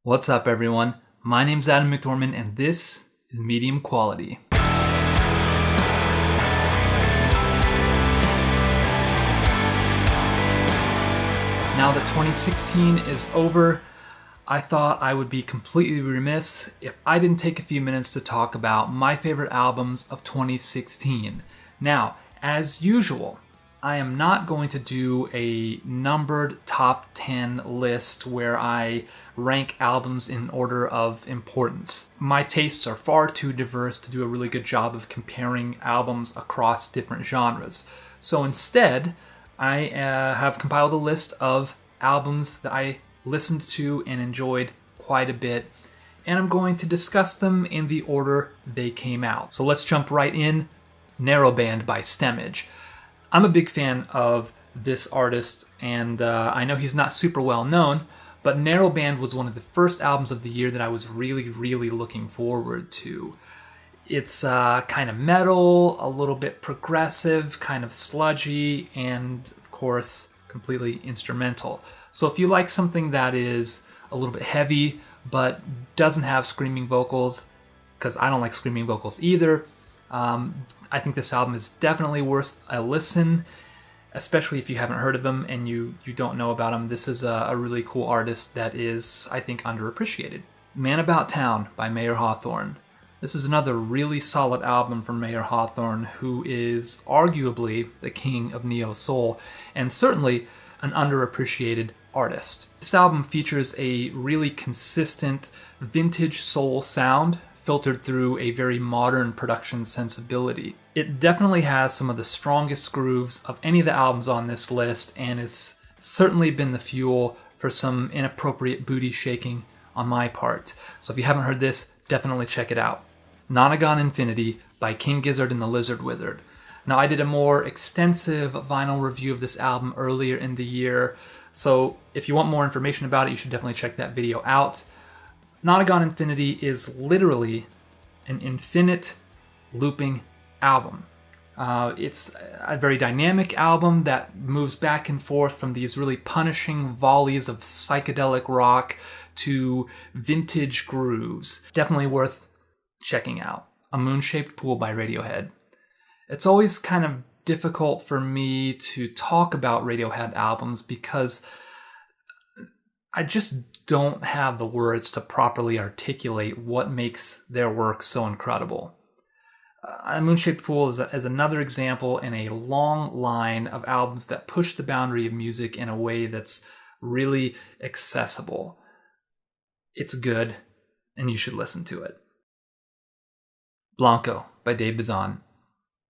What's up, everyone? My name's Adam McDormand, and this is Medium Quality. Now that 2016 is over, I thought I would be completely remiss if I didn't take a few minutes to talk about my favorite albums of 2016. Now, as usual, I am not going to do a numbered top 10 list where I rank albums in order of importance. My tastes are far too diverse to do a really good job of comparing albums across different genres. So instead, I have compiled a list of albums that I listened to and enjoyed quite a bit, and I'm going to discuss them in the order they came out. So let's jump right in. Narrowband by Stemage. I'm a big fan of this artist, and I know he's not super well known, but Narrowband was one of the first albums of the year that I was really looking forward to. It's kind of metal, a little bit progressive, kind of sludgy, and of course, completely instrumental. So if you like something that is a little bit heavy, but doesn't have screaming vocals, because I don't like screaming vocals either, I think this album is definitely worth a listen, especially if you haven't heard of him and you don't know about him. This is a really cool artist that is, I think, underappreciated. Man About Town by Mayer Hawthorne. This is another really solid album from Mayer Hawthorne, who is arguably the king of neo-soul and certainly an underappreciated artist. This album features a really consistent vintage soul sound filtered through a very modern production sensibility. It definitely has some of the strongest grooves of any of the albums on this list, and has certainly been the fuel for some inappropriate booty shaking on my part. So if you haven't heard this, definitely check it out. Nonagon Infinity by King Gizzard and the Lizard Wizard. Now, I did a more extensive vinyl review of this album earlier in the year, so if you want more information about it, you should definitely check that video out. Nonagon Infinity is literally an infinite looping album. It's a very dynamic album that moves back and forth from these really punishing volleys of psychedelic rock to vintage grooves. Definitely worth checking out. A Moon-Shaped Pool by Radiohead. It's always kind of difficult for me to talk about Radiohead albums because I just don't have the words to properly articulate what makes their work so incredible. A Moon-Shaped Pool is another example in a long line of albums that push the boundary of music in a way that's really accessible. It's good, and you should listen to it. Blanco by Dave Bazan.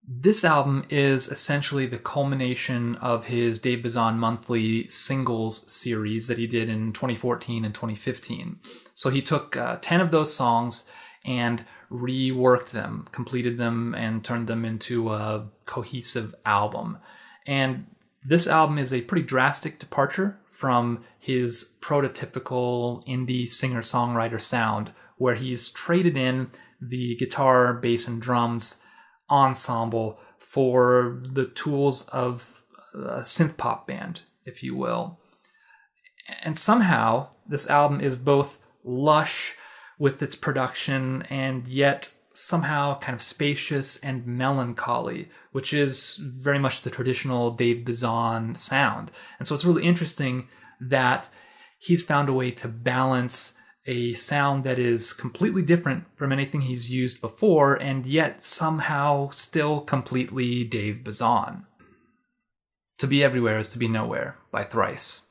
This album is essentially the culmination of his Dave Bazan monthly singles series that he did in 2014 and 2015. So he took 10 of those songs and reworked them, completed them, and turned them into a cohesive album. And this album is a pretty drastic departure from his prototypical indie singer-songwriter sound, where he's traded in the guitar, bass, and drums ensemble for the tools of a synth pop band, if you will. And somehow this album is both lush with its production and yet somehow kind of spacious and melancholy, which is very much the traditional Dave Bazan sound. And so it's really interesting that he's found a way to balance a sound that is completely different from anything he's used before, and yet somehow still completely Dave Bazan. To Be Everywhere is to Be Nowhere by Thrice.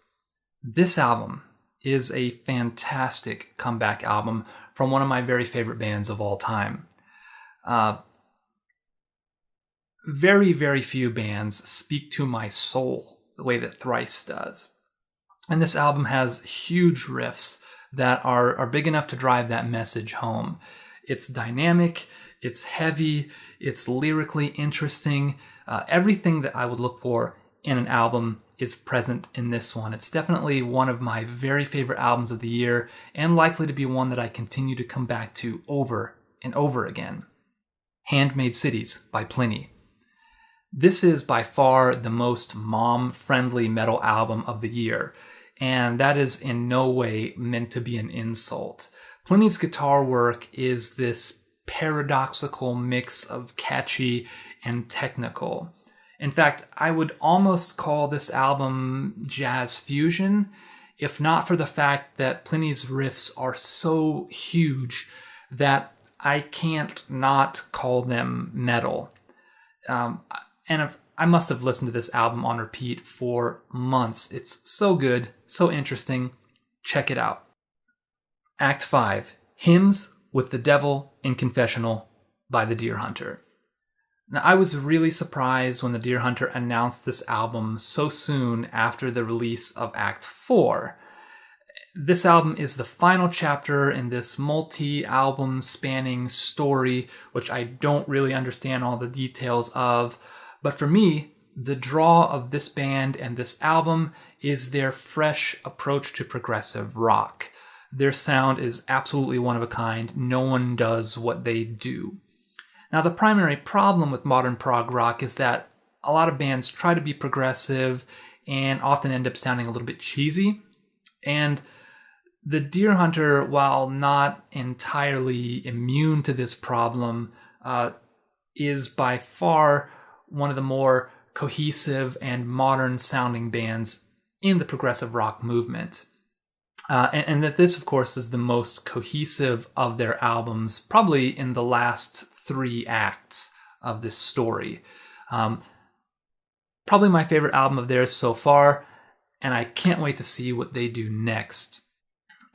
This album is a fantastic comeback album from one of my very favorite bands of all time. Very few bands speak to my soul the way that Thrice does. And this album has huge riffs that are big enough to drive that message home. It's dynamic, it's heavy, it's lyrically interesting. Everything that I would look for in an album is present in this one. It's definitely one of my very favorite albums of the year, and likely to be one that I continue to come back to over and over again. Handmade Cities by Plini. This is by far the most mom-friendly metal album of the year. and that is in no way meant to be an insult. Plini's guitar work is this paradoxical mix of catchy and technical. In fact, I would almost call this album jazz fusion, if not for the fact that Plini's riffs are so huge that I can't not call them metal. I must have listened to this album on repeat for months. It's so good, so interesting. Check it out. Act 5, Hymns with the Devil in Confessional by the Deer Hunter. Now, I was really surprised when the Deer Hunter announced this album so soon after the release of Act 4. This album is the final chapter in this multi-album spanning story, which I don't really understand all the details of. But for me, the draw of this band and this album is their fresh approach to progressive rock. Their sound is absolutely one of a kind. No one does what they do. Now, the primary problem with modern prog rock is that a lot of bands try to be progressive and often end up sounding a little bit cheesy. And the Deer Hunter, while not entirely immune to this problem, is by far one of the more cohesive and modern sounding bands in the progressive rock movement. And that this, of course, is the most cohesive of their albums, probably in the last 3 acts of this story. Probably my favorite album of theirs so far, and I can't wait to see what they do next.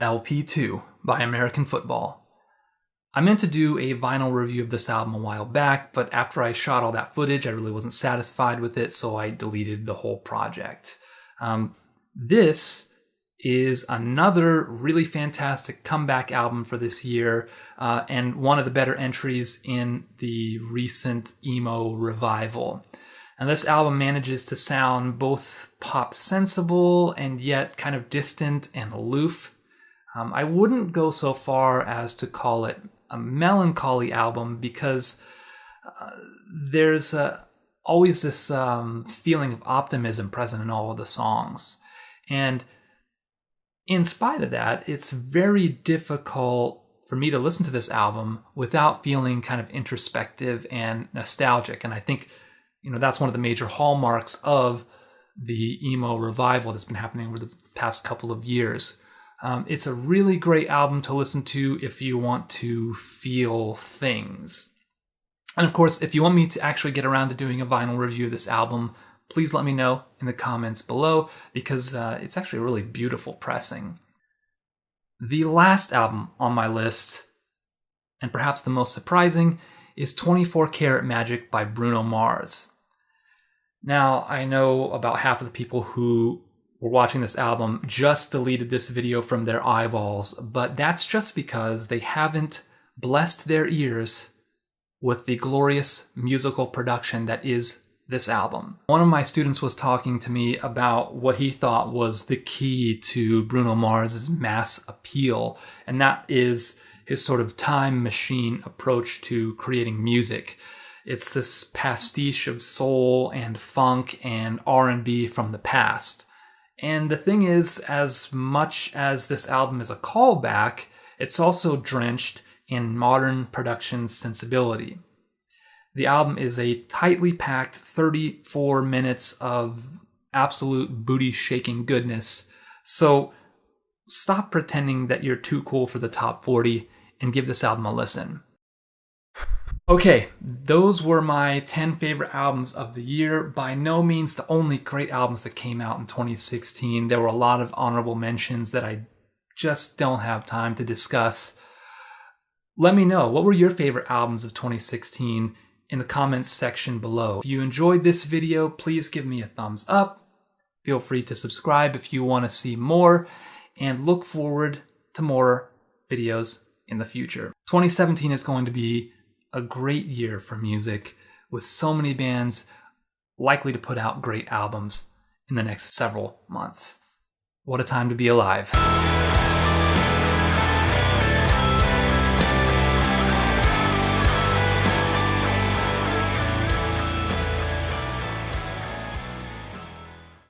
LP2 by American Football. I meant to do a vinyl review of this album a while back, but after I shot all that footage, I really wasn't satisfied with it, so I deleted the whole project. This is another really fantastic comeback album for this year, and one of the better entries in the recent emo revival. And this album manages to sound both pop sensible and yet kind of distant and aloof. I wouldn't go so far as to call it a melancholy album because there's always this feeling of optimism present in all of the songs. And in spite of that, it's very difficult for me to listen to this album without feeling kind of introspective and nostalgic. And I think, that's one of the major hallmarks of the emo revival that's been happening over the past couple of years. It's a really great album to listen to if you want to feel things. And of course, if you want me to actually get around to doing a vinyl review of this album, please let me know in the comments below, because it's actually a really beautiful pressing. The last album on my list, and perhaps the most surprising, is 24 Karat Magic by Bruno Mars. Now, I know about half of the people who were watching this album just deleted this video from their eyeballs, but that's just because they haven't blessed their ears with the glorious musical production that is this album. One of my students was talking to me about what he thought was the key to Bruno Mars's mass appeal, and that is his sort of time machine approach to creating music. It's this pastiche of soul and funk and R&B from the past. And the thing is, as much as this album is a callback, it's also drenched in modern production sensibility. The album is a tightly packed 34 minutes of absolute booty-shaking goodness, so stop pretending that you're too cool for the top 40 and give this album a listen. Okay, those were my 10 favorite albums of the year. By no means the only great albums that came out in 2016. There were a lot of honorable mentions that I just don't have time to discuss. Let me know, what were your favorite albums of 2016 in the comments section below. If you enjoyed this video, please give me a thumbs up. Feel free to subscribe if you want to see more, and look forward to more videos in the future. 2017 is going to be a great year for music, with so many bands likely to put out great albums in the next several months. What a time to be alive.